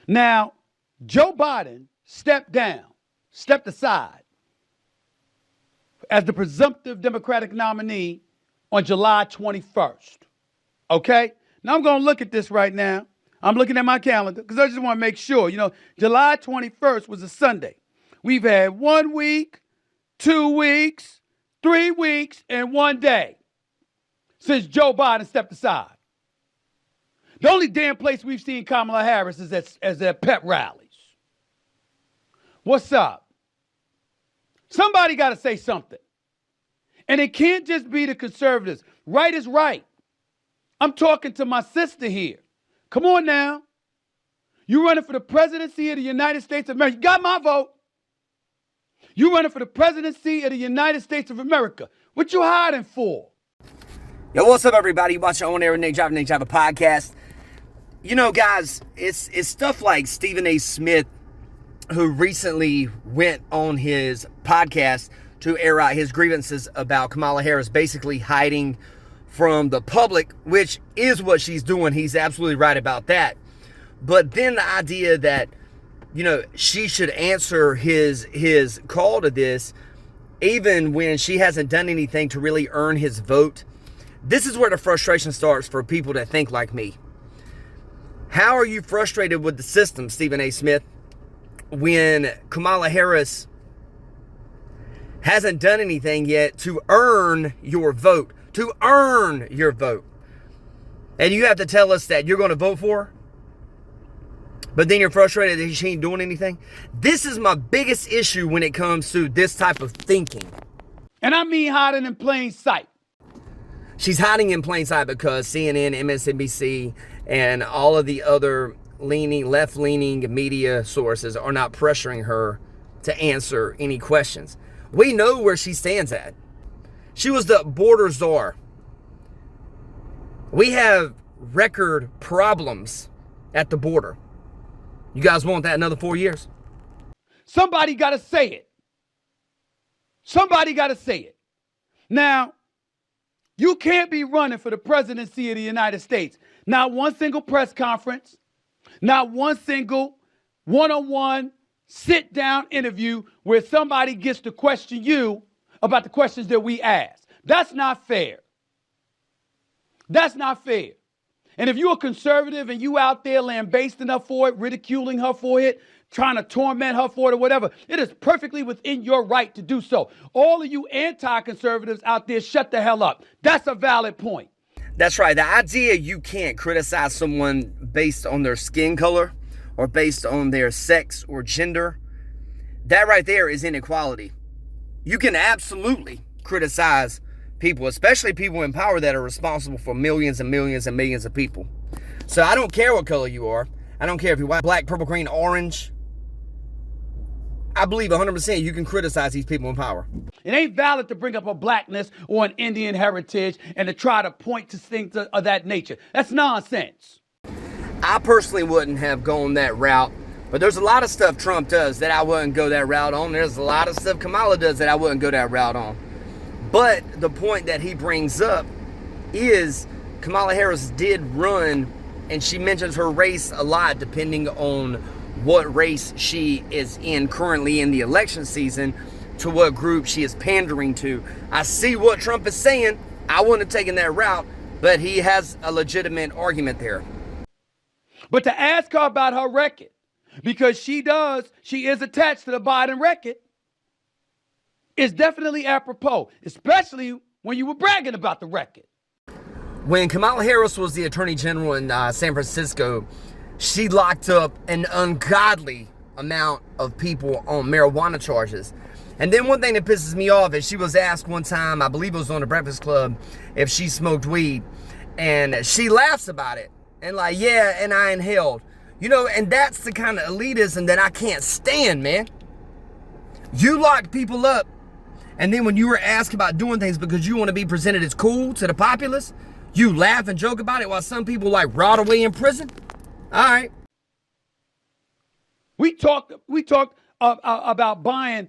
Now, Joe Biden stepped aside as the presumptive Democratic nominee on July 21st. Okay? Now I'm going to look at this right now. I'm looking at my calendar because I just want to make sure. July 21st was a Sunday. We've had 1 week, 2 weeks, 3 weeks, and 1 day since Joe Biden stepped aside. The only damn place we've seen Kamala Harris is at pep rallies. What's up? Somebody got to say something. And it can't just be the conservatives. Right is right. I'm talking to my sister here. Come on now. You running for the presidency of the United States of America. You got my vote. You running for the presidency of the United States of America. What you hiding for? Yo, what's up, everybody? You watch your own air Nate Java podcast. Guys, it's stuff like Stephen A. Smith, who recently went on his podcast to air out his grievances about Kamala Harris basically hiding from the public, which is what she's doing. He's absolutely right about that. But then the idea that, she should answer his call to this, even when she hasn't done anything to really earn his vote. This is where the frustration starts for people that think like me. How are you frustrated with the system, Stephen A. Smith, when Kamala Harris hasn't done anything yet to earn your vote? To earn your vote. And you have to tell us that you're going to vote for her? But then you're frustrated that she ain't doing anything? This is my biggest issue when it comes to this type of thinking. And I mean hiding in plain sight. She's hiding in plain sight because CNN, MSNBC, and all of the other left-leaning media sources are not pressuring her to answer any questions. We know where she stands at. She was the border czar. We have record problems at the border. You guys want that another 4 years? Somebody got to say it. Somebody got to say it. Now, you can't be running for the presidency of the United States. Not one single press conference, not one single one-on-one sit-down interview where somebody gets to question you about the questions that we ask. That's not fair. That's not fair. And if you're a conservative and you out there lambasting her for it, ridiculing her for it, trying to torment her for it or whatever, it is perfectly within your right to do so. All of you anti-conservatives out there, shut the hell up. That's a valid point. That's right. The idea you can't criticize someone based on their skin color or based on their sex or gender, that right there is inequality. You can absolutely criticize people, especially people in power that are responsible for millions and millions and millions of people. So I don't care what color you are. I don't care if you're white, black, purple, green, orange. I believe 100% you can criticize these people in power. It ain't valid to bring up a blackness or an Indian heritage and to try to point to things of that nature. That's nonsense. I personally wouldn't have gone that route, but there's a lot of stuff Trump does that I wouldn't go that route on. There's a lot of stuff Kamala does that I wouldn't go that route on. But the point that he brings up is Kamala Harris did run, and she mentions her race a lot depending on what race she is in currently in the election season, to what group she is pandering to. I see what Trump is saying. I wouldn't have taken that route, but he has a legitimate argument there. But to ask her about her record, because she is attached to the Biden record, is definitely apropos, especially when you were bragging about the record. When Kamala Harris was the attorney general in San Francisco, she locked up an ungodly amount of people on marijuana charges. And then one thing that pisses me off is she was asked one time, I believe it was on the Breakfast Club, if she smoked weed. And she laughs about it. And like, yeah, and I inhaled. And that's the kind of elitism that I can't stand, man. You locked people up. And then when you were asked about doing things because you want to be presented as cool to the populace, you laugh and joke about it while some people rot away in prison. All right. We talked about Biden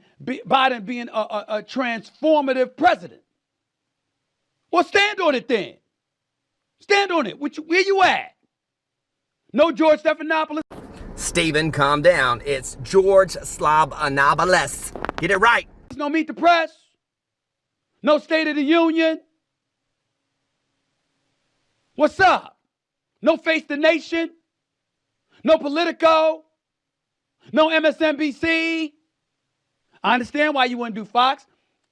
being a transformative president. Well, stand on it then. Stand on it. Where you at? No George Stephanopoulos? Stephen, calm down. It's George Slobanabalis. Get it right. There's no Meet the Press. No State of the Union. What's up? No Face the Nation. No Politico. No MSNBC. I understand why you wouldn't do Fox.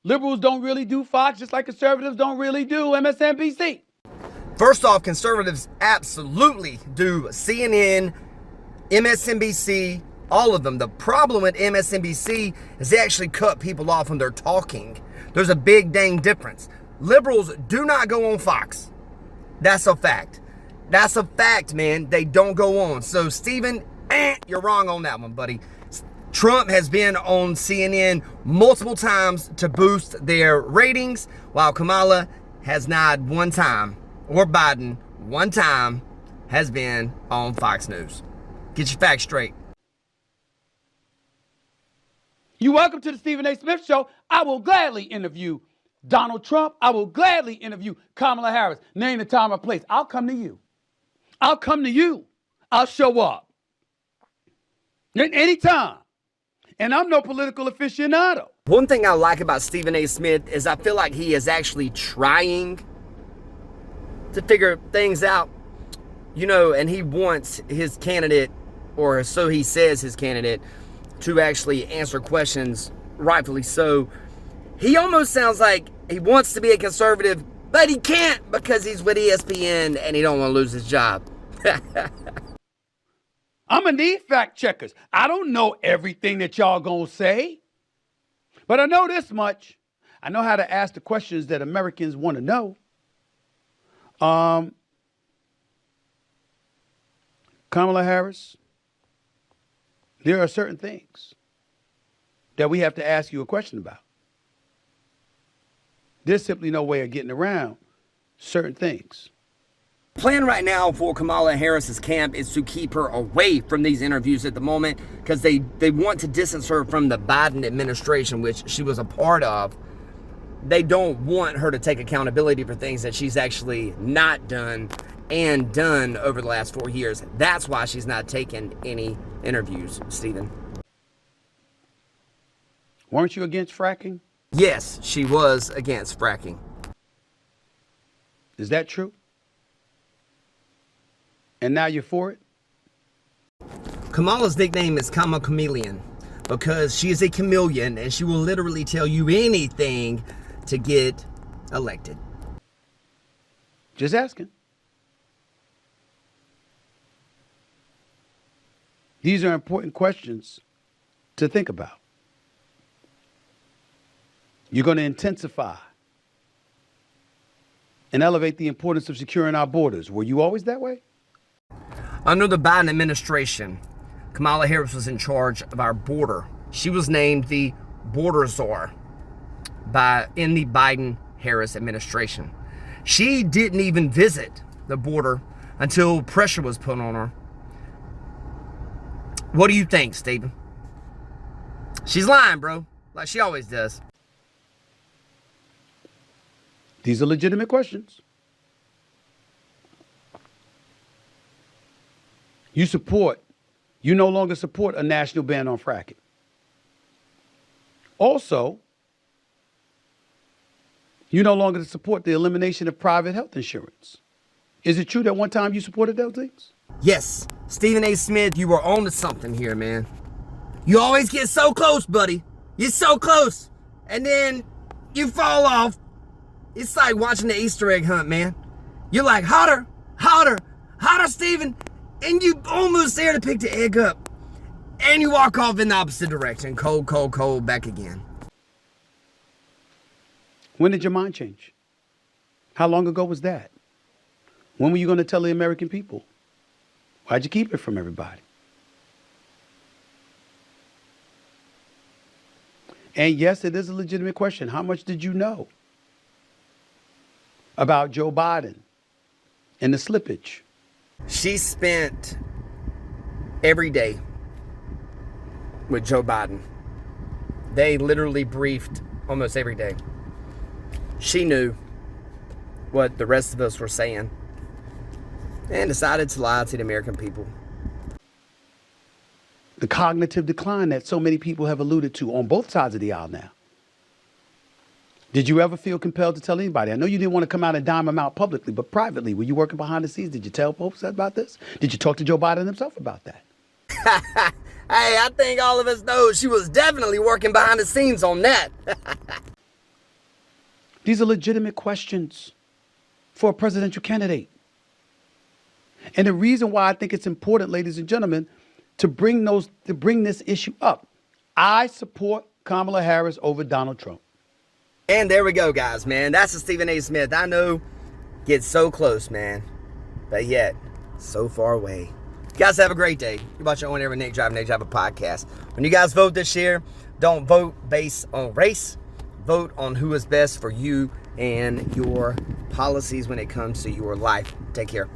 Liberals don't really do Fox, just like conservatives don't really do MSNBC. First off, conservatives absolutely do CNN, MSNBC, all of them. The problem with MSNBC is they actually cut people off when they're talking. There's a big dang difference. Liberals do not go on Fox. That's a fact. That's a fact, man. They don't go on. So, Stephen, you're wrong on that one, buddy. Trump has been on CNN multiple times to boost their ratings, while Kamala has not one time, or Biden one time, has been on Fox News. Get your facts straight. You're welcome to the Stephen A. Smith Show. I will gladly interview Donald Trump. I will gladly interview Kamala Harris. Name the time or place. I'll come to you. I'll come to you. I'll show up. Anytime. And I'm no political aficionado. One thing I like about Stephen A. Smith is I feel like he is actually trying to figure things out, you know, and he wants his candidate, or so he says his candidate, to actually answer questions, rightfully so. He almost sounds like he wants to be a conservative, but he can't because he's with ESPN and he don't want to lose his job. I'm going to need fact checkers. I don't know everything that y'all going to say, but I know this much. I know how to ask the questions that Americans want to know. Kamala Harris, there are certain things that we have to ask you a question about. There's simply no way of getting around certain things. The plan right now for Kamala Harris's camp is to keep her away from these interviews at the moment because they want to distance her from the Biden administration, which she was a part of. They don't want her to take accountability for things that she's actually not done and done over the last 4 years. That's why she's not taking any interviews, Stephen. Weren't you against fracking? Yes, she was against fracking. Is that true? And now you're for it? Kamala's nickname is Kama Chameleon because she is a chameleon and she will literally tell you anything to get elected. Just asking. These are important questions to think about. You're going to intensify and elevate the importance of securing our borders. Were you always that way? Under the Biden administration, Kamala Harris was in charge of our border. She was named the border czar in the Biden-Harris administration. She didn't even visit the border until pressure was put on her. What do you think, Stephen? She's lying, bro, like she always does. These are legitimate questions. You no longer support a national ban on fracking. Also, you no longer support the elimination of private health insurance. Is it true that one time you supported those things? Yes, Stephen A. Smith, you were on to something here, man. You always get so close, buddy. You're so close. And then you fall off. It's like watching the Easter egg hunt, man. You're like, hotter, hotter, hotter, Stephen. And you almost there to pick the egg up. And you walk off in the opposite direction. Cold, cold, cold, back again. When did your mind change? How long ago was that? When were you going to tell the American people? Why'd you keep it from everybody? And yes, it is a legitimate question. How much did you know about Joe Biden and the slippage? She spent every day with Joe Biden. They literally briefed almost every day. She knew what the rest of us were saying and decided to lie to the American people. The cognitive decline that so many people have alluded to on both sides of the aisle now. Did you ever feel compelled to tell anybody? I know you didn't want to come out and dime them out publicly, but privately, were you working behind the scenes? Did you tell folks about this? Did you talk to Joe Biden himself about that? Hey, I think all of us know she was definitely working behind the scenes on that. These are legitimate questions for a presidential candidate. And the reason why I think it's important, ladies and gentlemen, to bring this issue up. I support Kamala Harris over Donald Trump. And there we go, guys, man. That's the Stephen A. Smith. I know, gets so close, man, but yet so far away. You guys have a great day. You watch your own every Nate Drive a podcast. When you guys vote this year, don't vote based on race. Vote on who is best for you and your policies when it comes to your life. Take care.